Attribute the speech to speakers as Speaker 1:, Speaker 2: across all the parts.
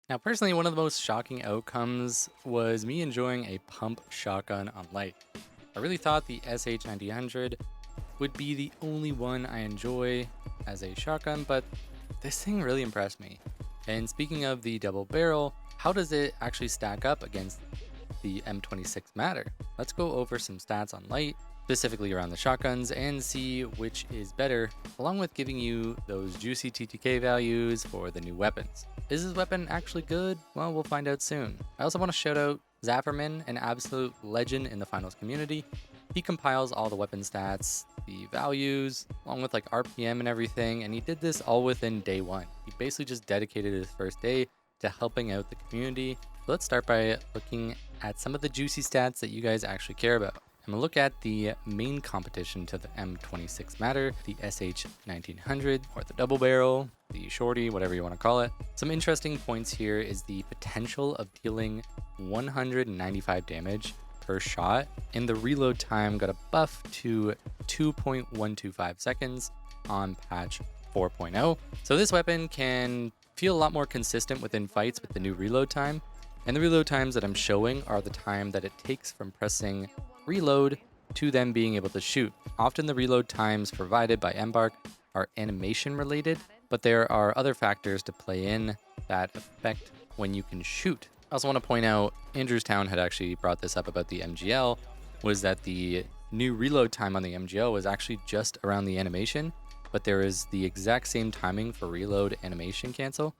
Speaker 1: Now, personally, one of the most shocking outcomes was me enjoying a pump shotgun on light. I really thought the SH-1900 would be the only one I enjoy as a shotgun, but this thing really impressed me. And speaking of the double barrel, how does it actually stack up against the M26 Matter? Let's go over some stats on light, specifically around the shotguns, and see which is better, along with giving you those juicy TTK values for the new weapons. Is this weapon actually good? Well, we'll find out soon. I also want to shout out Zafferman, an absolute legend in the finals community. He compiles all the weapon stats, the values, along with like RPM and everything, and he did this all within day one. He basically just dedicated his first day to helping out the community. Let's start by looking at some of the juicy stats that you guys actually care about. I'm gonna look at the main competition to the M26 Matter, the SH-1900, or the double barrel, the shorty, whatever you want to call it. Some interesting points here is the potential of dealing 195 damage per shot, and the reload time got a buff to 2.125 seconds on patch 4.0. So this weapon can feel a lot more consistent within fights with the new reload time. And the reload times that I'm showing are the time that it takes from pressing reload to them being able to shoot. Often the reload times provided by Embark are animation related, but there are other factors to play in that affect when you can shoot. I also want to point out, Andrewstown had actually brought this up about the MGL, was that the new reload time on the MGL was actually just around the animation, but there is the exact same timing for reload animation cancel.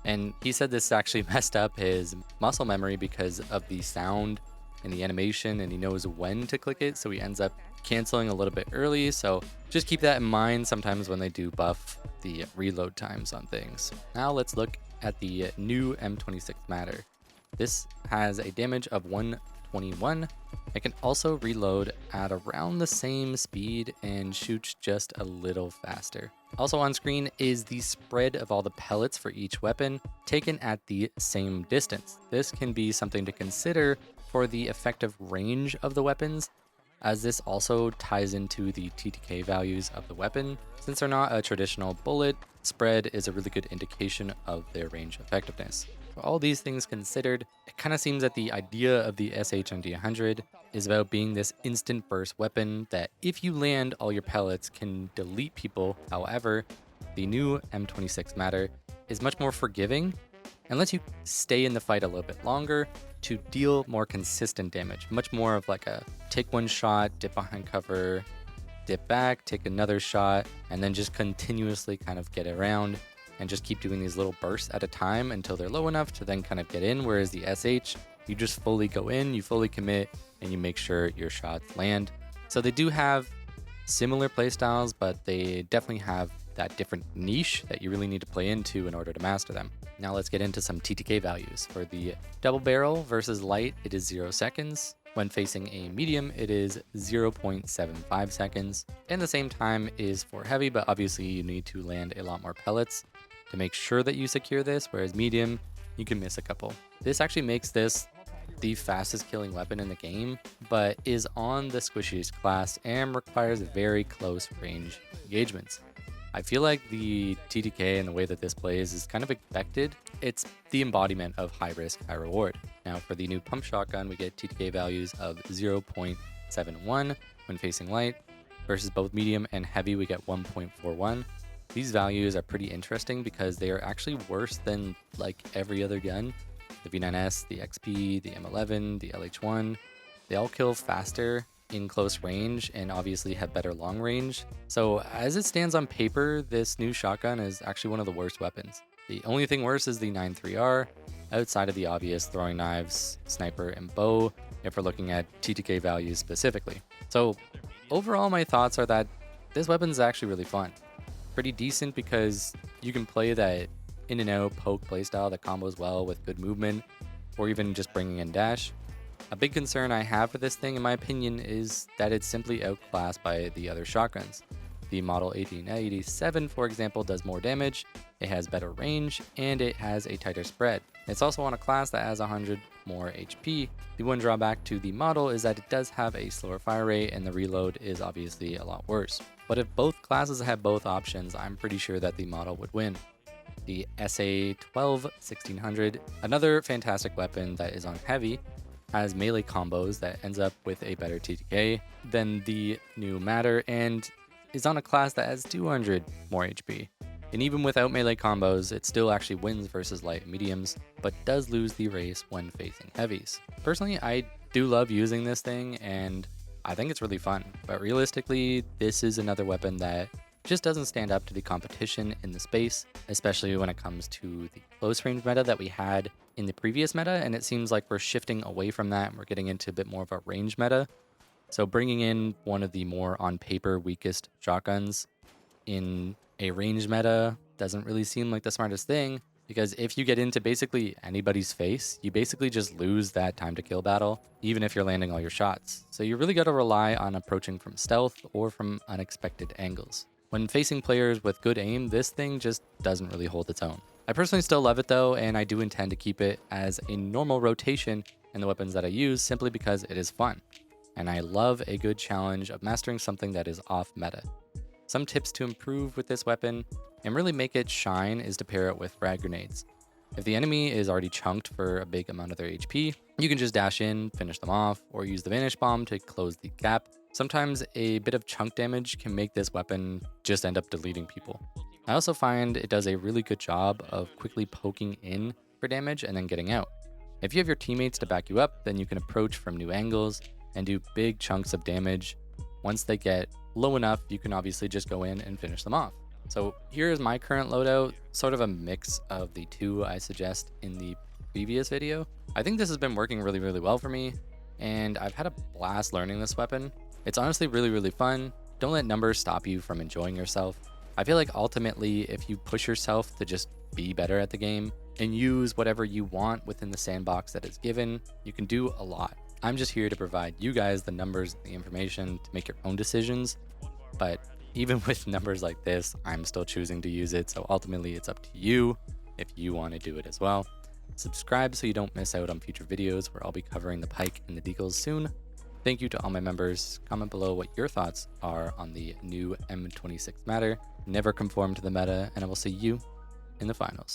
Speaker 1: And he said this actually messed up his muscle memory because of the sound and the animation, and he knows when to click it, so he ends up canceling a little bit early. So just keep that in mind sometimes when they do buff the reload times on things. Now let's look at the new M26 Matter. This has a damage of 121. It can also reload at around the same speed and shoots just a little faster. Also on screen is the spread of all the pellets for each weapon taken at the same distance. This can be something to consider for the effective range of the weapons, as this also ties into the TTK values of the weapon. Since they're not a traditional bullet, spread is a really good indication of their range effectiveness. For all these things considered, it kind of seems that the idea of the SH-1900 is about being this instant burst weapon that if you land all your pellets can delete people. However, the new M26 Matter is much more forgiving and lets you stay in the fight a little bit longer to deal more consistent damage. Much more of like a take one shot, dip behind cover, dip back, take another shot, and then just continuously kind of get around and just keep doing these little bursts at a time until they're low enough to then kind of get in. Whereas the SH, you just fully go in, you fully commit, and you make sure your shots land. So they do have similar playstyles, but they definitely have that different niche that you really need to play into in order to master them. Now let's get into some TTK values. For the double barrel versus light, it is 0 seconds. When facing a medium, it is 0.75 seconds. And the same time is for heavy, but obviously you need to land a lot more pellets to make sure that you secure this, whereas medium, you can miss a couple. This actually makes this the fastest killing weapon in the game, but is on the squishiest class and requires very close range engagements. I feel like the TTK and the way that this plays is kind of expected. It's the embodiment of high risk, high reward. Now for the new pump shotgun, we get TTK values of 0.71 when facing light, versus both medium and heavy, we get 1.41. These values are pretty interesting because they are actually worse than like every other gun. The V9S, the XP, the M11, the LH1, they all kill faster in close range and obviously have better long range. So as it stands on paper, this new shotgun is actually one of the worst weapons. The only thing worse is the 9.3R, outside of the obvious throwing knives, sniper, and bow, if we're looking at TTK values specifically. So overall, my thoughts are that this weapon is actually really fun. Pretty decent because you can play that in and out poke playstyle that combos well with good movement, or even just bringing in dash. A big concern I have for this thing, in my opinion, is that it's simply outclassed by the other shotguns. The Model 1887, for example, does more damage, it has better range, and it has a tighter spread. It's also on a class that has 100 more HP. The one drawback to the model is that it does have a slower fire rate, and the reload is obviously a lot worse. But if both classes had both options, I'm pretty sure that the model would win. the SA-12 1600, another fantastic weapon that is on heavy, has melee combos that ends up with a better TTK than the new Matter and is on a class that has 200 more HP. And even without melee combos, it still actually wins versus light and mediums, but does lose the race when facing heavies. Personally, I do love using this thing and I think it's really fun, but realistically, this is another weapon that just doesn't stand up to the competition in the space, especially when it comes to the close range meta that we had in the previous meta, and it seems like we're shifting away from that and we're getting into a bit more of a range meta. So bringing in one of the more on paper weakest shotguns in a range meta doesn't really seem like the smartest thing, because if you get into basically anybody's face, you basically just lose that time to kill battle, even if you're landing all your shots. So you really got to rely on approaching from stealth or from unexpected angles. When facing players with good aim, this thing just doesn't really hold its own. I personally still love it though, and I do intend to keep it as a normal rotation in the weapons that I use simply because it is fun. And I love a good challenge of mastering something that is off meta. Some tips to improve with this weapon and really make it shine is to pair it with frag grenades. If the enemy is already chunked for a big amount of their HP, you can just dash in, finish them off, or use the vanish bomb to close the gap. Sometimes a bit of chunk damage can make this weapon just end up deleting people. I also find it does a really good job of quickly poking in for damage and then getting out. If you have your teammates to back you up, then you can approach from new angles and do big chunks of damage. Once they get low enough, you can obviously just go in and finish them off. So here is my current loadout, sort of a mix of the two I suggest in the previous video. I think this has been working really, really well for me, and I've had a blast learning this weapon. It's honestly really, really fun. Don't let numbers stop you from enjoying yourself. I feel like ultimately, if you push yourself to just be better at the game and use whatever you want within the sandbox that is given, you can do a lot. I'm just here to provide you guys the numbers, the information to make your own decisions. But even with numbers like this, I'm still choosing to use it. So ultimately, it's up to you if you want to do it as well. Subscribe so you don't miss out on future videos where I'll be covering the pike and the deagles soon. Thank you to all my members. Comment below what your thoughts are on the new M26 Matter. Never conform to the meta, and I will see you in the finals.